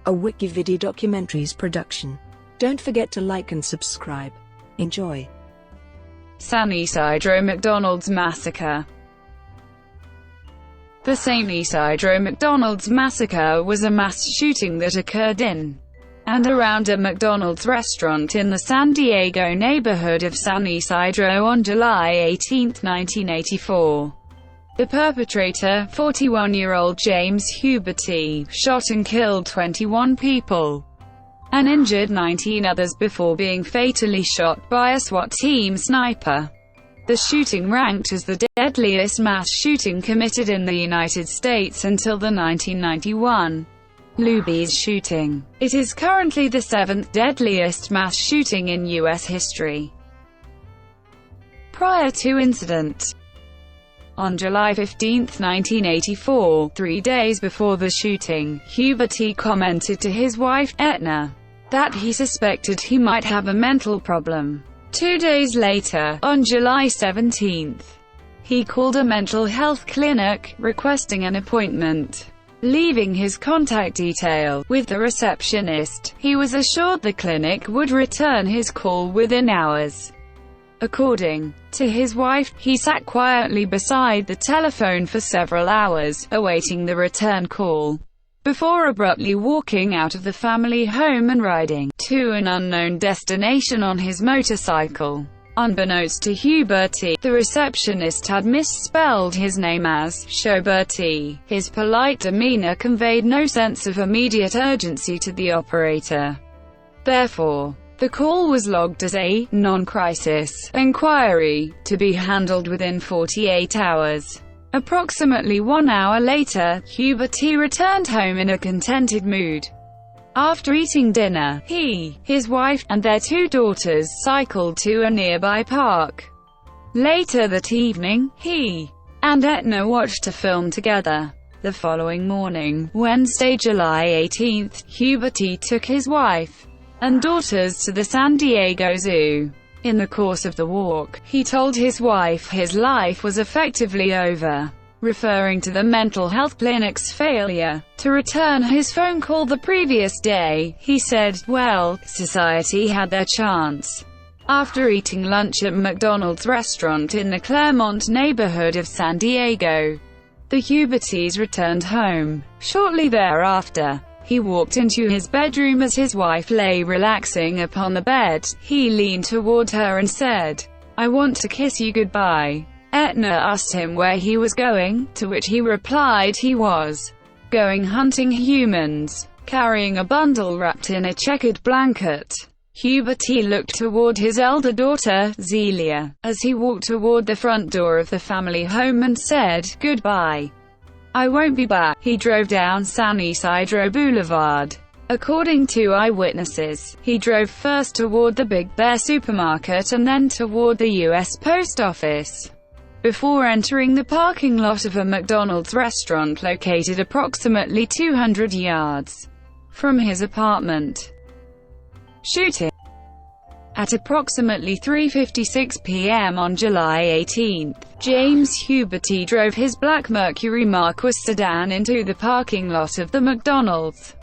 a WikiVidi documentaries production. Don't forget to like and subscribe. Enjoy. San Ysidro McDonald's massacre. The San Ysidro McDonald's massacre was a mass shooting that occurred in and around a McDonald's restaurant in the San Diego neighborhood of San Ysidro on July 18, 1984. The perpetrator, 41-year-old James Huberty, shot and killed 21 people and injured 19 others before being fatally shot by a SWAT team sniper. The shooting ranked as the deadliest mass shooting committed in the United States until the 1991 Luby shooting. It is currently the seventh deadliest mass shooting in U.S. history. Prior to incident, on July 15, 1984, 3 days before the shooting, Huberty commented to his wife, Etna, that he suspected he might have a mental problem. 2 days later, on July 17, he called a mental health clinic, requesting an appointment. Leaving his contact detail with the receptionist, he was assured the clinic would return his call within hours. According to his wife, he sat quietly beside the telephone for several hours, awaiting the return call, before abruptly walking out of the family home and riding to an unknown destination on his motorcycle. Unbeknownst to Huberty, the receptionist had misspelled his name as Shoberty. His polite demeanor conveyed no sense of immediate urgency to the operator. Therefore, the call was logged as a non-crisis inquiry, to be handled within 48 hours. Approximately 1 hour later, Huberty returned home in a contented mood. After eating dinner, he, his wife, and their 2 daughters cycled to a nearby park. Later that evening, he and Etna watched a film together. The following morning, Wednesday, July 18, Huberty took his wife and daughters to the San Diego Zoo. In the course of the walk, he told his wife his life was effectively over. Referring to the mental health clinic's failure to return his phone call the previous day, he said, "Well, society had their chance." After eating lunch at McDonald's restaurant in the Claremont neighborhood of San Diego, the Hubertys returned home. Shortly thereafter, he walked into his bedroom as his wife lay relaxing upon the bed. He leaned toward her and said, "I want to kiss you goodbye." Etna asked him where he was going, to which he replied he was going hunting humans, carrying a bundle wrapped in a checkered blanket. Huberty looked toward his elder daughter, Zelia, as he walked toward the front door of the family home and said, "Goodbye. I won't be back." He drove down San Ysidro Boulevard. According to eyewitnesses, he drove first toward the Big Bear supermarket and then toward the U.S. Post Office, before entering the parking lot of a McDonald's restaurant located approximately 200 yards from his apartment. Shooting. At approximately 3:56 p.m. on July 18, James Huberty drove his black Mercury Marquis sedan into the parking lot of the McDonald's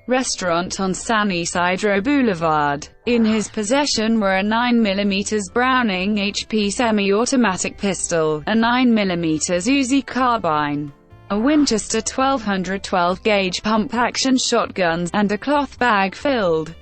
restaurant on San Ysidro Boulevard. In his possession were a 9mm Browning HP semi-automatic pistol, a 9mm Uzi carbine, a Winchester 1212-gauge pump-action shotguns, and a cloth bag filled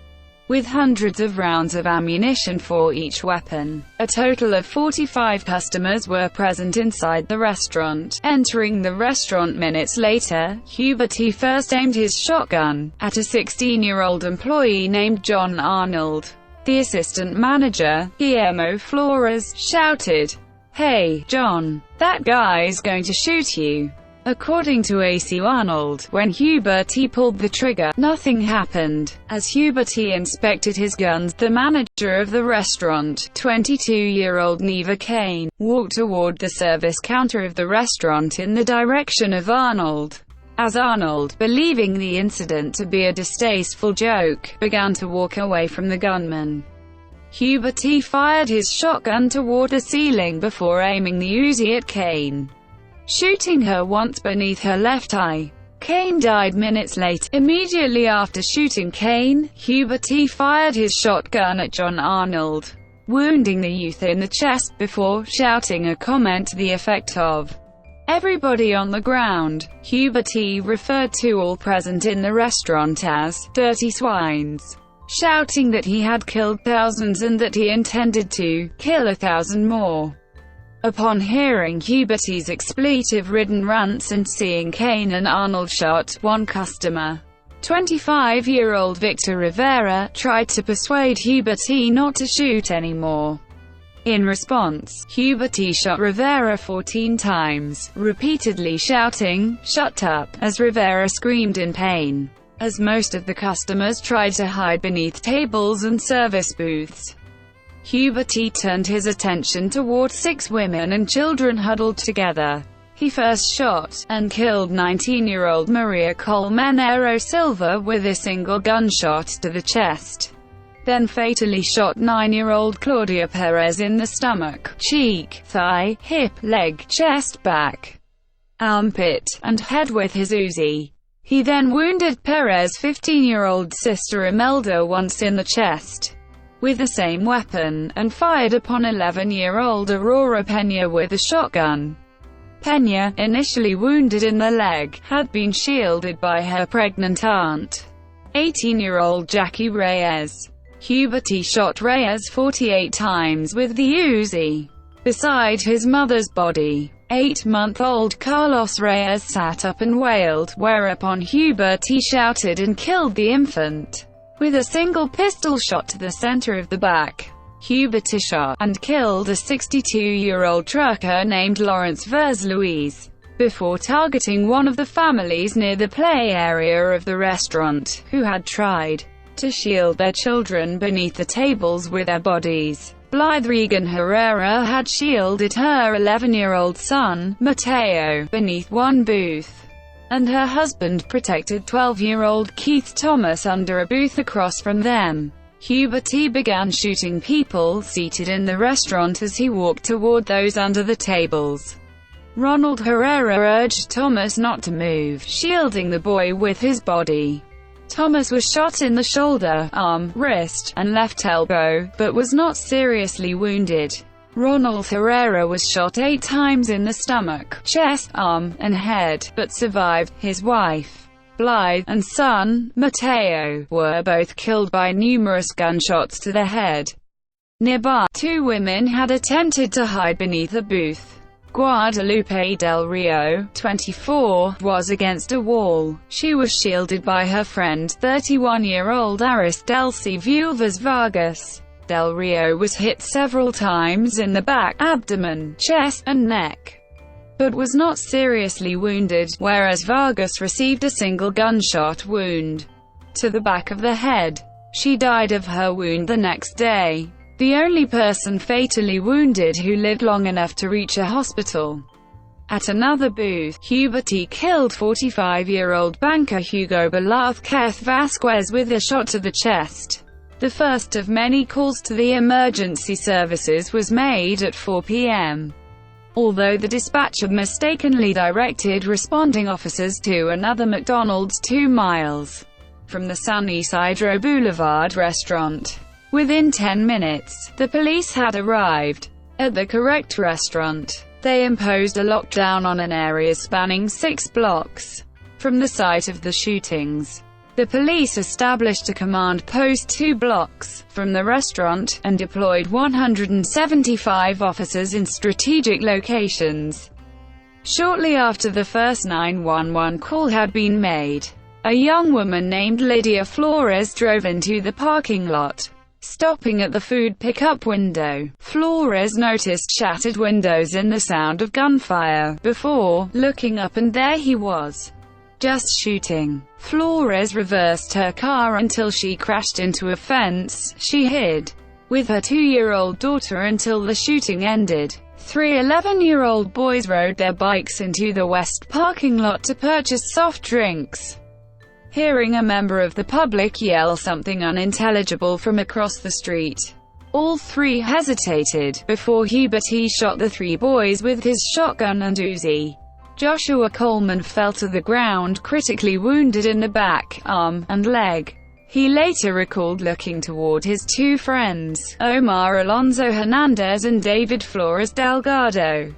with hundreds of rounds of ammunition for each weapon. A total of 45 customers were present inside the restaurant. Entering the restaurant minutes later, Huberty first aimed his shotgun at a 16-year-old employee named John Arnold. The assistant manager, Guillermo Flores, shouted, "Hey, John, that guy's going to shoot you." According to AC Arnold, when Huberty pulled the trigger, nothing happened. As Huberty inspected his guns, the manager of the restaurant, 22-year-old Neva Kane, walked toward the service counter of the restaurant in the direction of Arnold. As Arnold, believing the incident to be a distasteful joke, began to walk away from the gunman, Huberty fired his shotgun toward the ceiling before aiming the Uzi at Kane, shooting her once beneath her left eye. Cain died minutes later. Immediately after shooting Cain, Huberty fired his shotgun at John Arnold, wounding the youth in the chest, before shouting a comment to the effect of, "Everybody on the ground." Huberty referred to all present in the restaurant as dirty swines, shouting that he had killed thousands and that he intended to kill 1,000 more. Upon hearing Huberty's expletive-ridden rants and seeing Cain and Arnold shot, one customer, 25-year-old Victor Rivera, tried to persuade Huberty not to shoot anymore. In response, Huberty shot Rivera 14 times, repeatedly shouting, "Shut up," as Rivera screamed in pain. As most of the customers tried to hide beneath tables and service booths, Huberty turned his attention toward 6 women and children huddled together. He first shot, and killed 19-year-old Maria Colmenero Silva with a single gunshot to the chest. Then fatally shot 9-year-old Claudia Perez in the stomach, cheek, thigh, hip, leg, chest, back, armpit, and head with his Uzi. He then wounded Perez's 15-year-old sister Imelda once in the chest with the same weapon, and fired upon 11-year-old Aurora Peña with a shotgun. Peña, initially wounded in the leg, had been shielded by her pregnant aunt, 18-year-old Jackie Reyes. Huberty shot Reyes 48 times with the Uzi. Beside his mother's body, 8-month-old Carlos Reyes sat up and wailed, whereupon Huberty shouted and killed the infant with a single pistol shot to the center of the back. Huberty shot and killed a 62-year-old trucker named Lawrence Vers Luis, before targeting one of the families near the play area of the restaurant, who had tried to shield their children beneath the tables with their bodies. Blythe Regan Herrera had shielded her 11-year-old son, Mateo, beneath one booth, and her husband protected 12-year-old Keith Thomas under a booth across from them. Huberty began shooting people seated in the restaurant as he walked toward those under the tables. Ronald Herrera urged Thomas not to move, shielding the boy with his body. Thomas was shot in the shoulder, arm, wrist, and left elbow, but was not seriously wounded. Ronald Herrera was shot 8 times in the stomach, chest, arm, and head, but survived. His wife, Blythe, and son, Mateo, were both killed by numerous gunshots to the head. Nearby, 2 women had attempted to hide beneath a booth. Guadalupe Del Rio, 24, was against a wall. She was shielded by her friend, 31-year-old Aridelcy Vulvas Vargas. Del Rio was hit several times in the back, abdomen, chest, and neck, but was not seriously wounded, whereas Vargas received a single gunshot wound to the back of the head. She died of her wound the next day. The only person fatally wounded who lived long enough to reach a hospital. At another booth, Huberty killed 45-year-old banker Hugo Velázquez Vasquez with a shot to the chest. The first of many calls to the emergency services was made at 4 p.m. Although the dispatcher mistakenly directed responding officers to another McDonald's 2 miles from the San Ysidro Boulevard restaurant. Within 10 minutes, the police had arrived at the correct restaurant. They imposed a lockdown on an area spanning 6 blocks from the site of the shootings. The police established a command post 2 blocks from the restaurant, and deployed 175 officers in strategic locations. Shortly after the first 911 call had been made, a young woman named Lydia Flores drove into the parking lot. Stopping at the food pickup window, Flores noticed shattered windows and the sound of gunfire, before looking up, and there he was, just shooting. Flores reversed her car until she crashed into a fence. She hid with her 2-year-old daughter until the shooting ended. 3 11-year-old boys rode their bikes into the west parking lot to purchase soft drinks. Hearing a member of the public yell something unintelligible from across the street, all 3 hesitated, before Huberty shot the 3 boys with his shotgun and Uzi. Joshua Coleman fell to the ground critically wounded in the back, arm, and leg. He later recalled looking toward his two friends, Omar Alonso Hernandez and David Flores Delgado,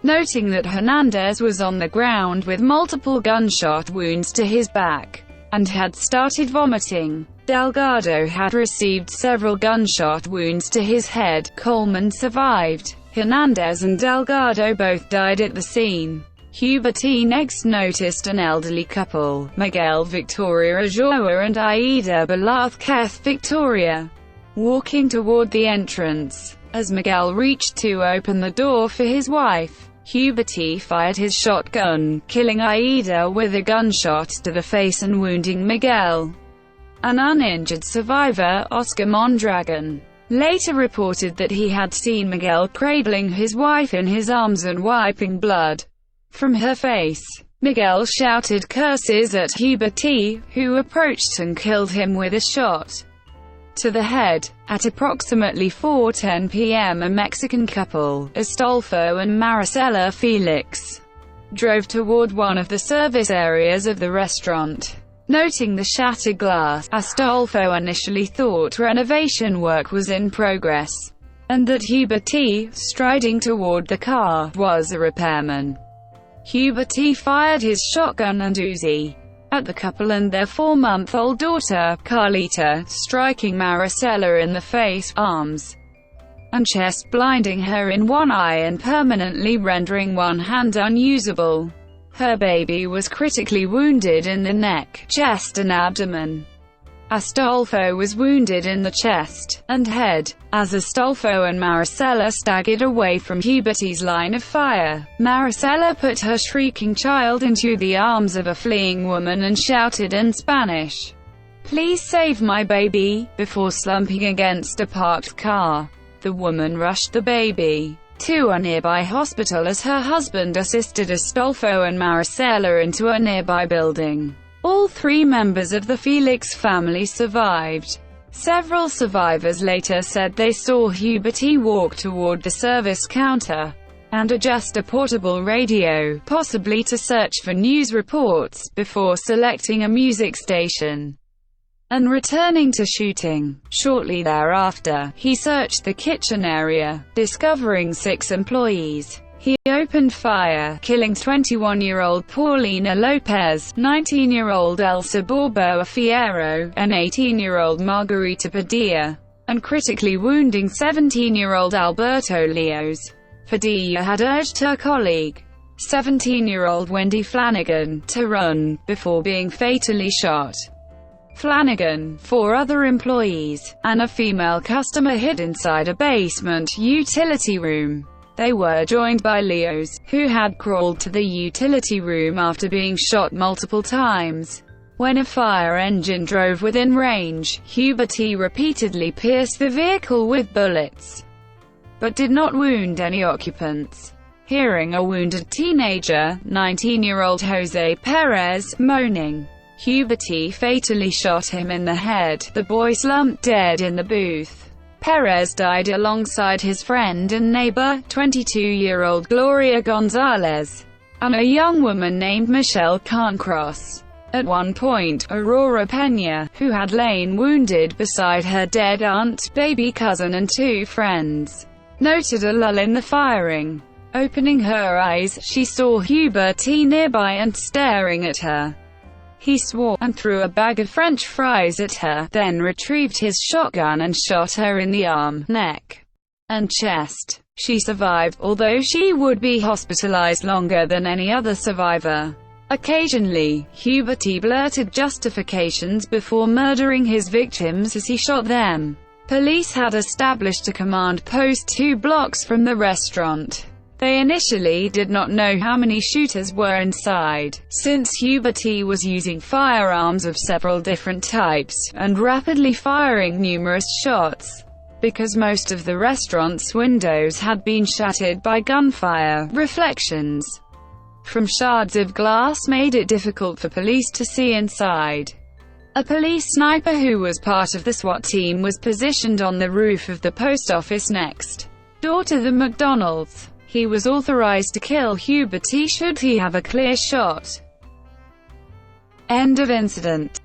noting that Hernandez was on the ground with multiple gunshot wounds to his back, and had started vomiting. Delgado had received several gunshot wounds to his head. Coleman survived. Hernandez and Delgado both died at the scene. Huberty next noticed an elderly couple, Miguel Victoria Ajoa and Aida Velázquez Victoria, walking toward the entrance. As Miguel reached to open the door for his wife, Huberty fired his shotgun, killing Aida with a gunshot to the face and wounding Miguel. An uninjured survivor, Oscar Mondragon, later reported that he had seen Miguel cradling his wife in his arms and wiping blood from her face. Miguel shouted curses at Huberty, who approached and killed him with a shot to the head. At approximately 4:10 p.m. a Mexican couple, Astolfo and Maricela Felix, drove toward one of the service areas of the restaurant. Noting the shattered glass, Astolfo initially thought renovation work was in progress, and that Huberty, striding toward the car, was a repairman. Huberty fired his shotgun and Uzi at the couple and their 4-month-old daughter, Carlita, striking Maricela in the face, arms, and chest, blinding her in one eye and permanently rendering one hand unusable. Her baby was critically wounded in the neck, chest and abdomen. Astolfo was wounded in the chest and head. As Astolfo and Maricela staggered away from Huberty's line of fire, Maricela put her shrieking child into the arms of a fleeing woman and shouted in Spanish, "Please save my baby," before slumping against a parked car. The woman rushed the baby to a nearby hospital as her husband assisted Astolfo and Maricela into a nearby building. All 3 members of the Felix family survived. Several survivors later said they saw Huberty walk toward the service counter and adjust a portable radio, possibly to search for news reports, before selecting a music station and returning to shooting. Shortly thereafter, he searched the kitchen area, discovering 6 employees. He opened fire, killing 21-year-old Paulina Lopez, 19-year-old Elsa Borboa Fierro, and 18-year-old Margarita Padilla, and critically wounding 17-year-old Alberto Leos. Padilla had urged her colleague, 17-year-old Wendy Flanagan, to run, before being fatally shot. Flanagan, 4 other employees, and a female customer hid inside a basement utility room. They were joined by Leos, who had crawled to the utility room after being shot multiple times. When a fire engine drove within range, Huberty repeatedly pierced the vehicle with bullets, but did not wound any occupants. Hearing a wounded teenager, 19-year-old Jose Perez, moaning, Huberty fatally shot him in the head. The boy slumped dead in the booth. Perez died alongside his friend and neighbor, 22-year-old Gloria Gonzalez, and a young woman named Michelle Cancross. At one point, Aurora Peña, who had lain wounded beside her dead aunt, baby cousin and 2 friends, noted a lull in the firing. Opening her eyes, she saw Huberty nearby and staring at her. He swore, and threw a bag of French fries at her, then retrieved his shotgun and shot her in the arm, neck, and chest. She survived, although she would be hospitalized longer than any other survivor. Occasionally, Huberty blurted justifications before murdering his victims as he shot them. Police had established a command post 2 blocks from the restaurant. They initially did not know how many shooters were inside, since Huberty was using firearms of several different types, and rapidly firing numerous shots. Because most of the restaurant's windows had been shattered by gunfire, reflections from shards of glass made it difficult for police to see inside. A police sniper who was part of the SWAT team was positioned on the roof of the post office next door to the McDonald's. He was authorized to kill Huberty should he have a clear shot. End of incident.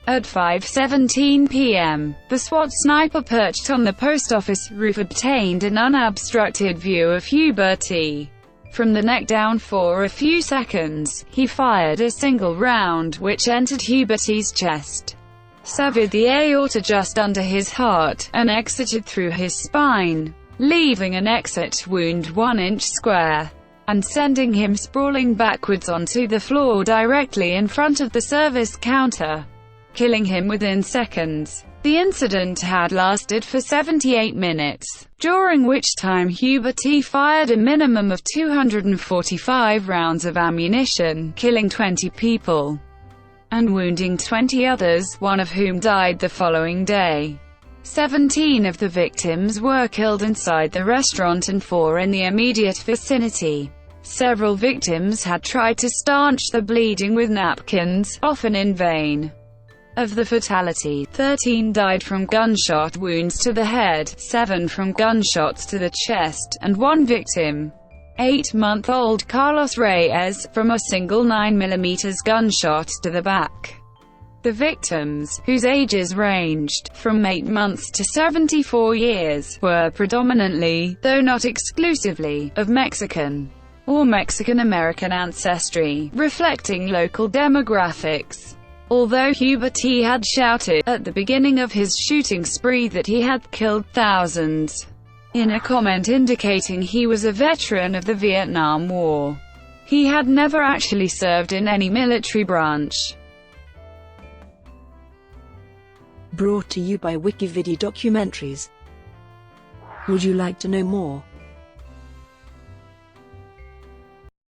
At 5:17 p.m., the SWAT sniper perched on the post office roof obtained an unobstructed view of Huberty. From the neck down for a few seconds, he fired a single round which entered Huberty's chest, severed the aorta just under his heart, and exited through his spine, leaving an exit wound 1 inch square, and sending him sprawling backwards onto the floor directly in front of the service counter, killing him within seconds. The incident had lasted for 78 minutes, during which time Huberty fired a minimum of 245 rounds of ammunition, killing 20 people and wounding 20 others, one of whom died the following day. 17 of the victims were killed inside the restaurant and 4 in the immediate vicinity. Several victims had tried to staunch the bleeding with napkins, often in vain. Of the fatality, 13 died from gunshot wounds to the head, 7 from gunshots to the chest, and 1 victim, 8-month-old Carlos Reyes, from a single 9mm gunshot to the back. The victims, whose ages ranged from 8 months to 74 years, were predominantly, though not exclusively, of Mexican or Mexican-American ancestry, reflecting local demographics. Although Huberty had shouted, at the beginning of his shooting spree, that he had killed thousands, in a comment indicating he was a veteran of the Vietnam War, he had never actually served in any military branch. Brought to you by WikiVidi Documentaries. Would you like to know more?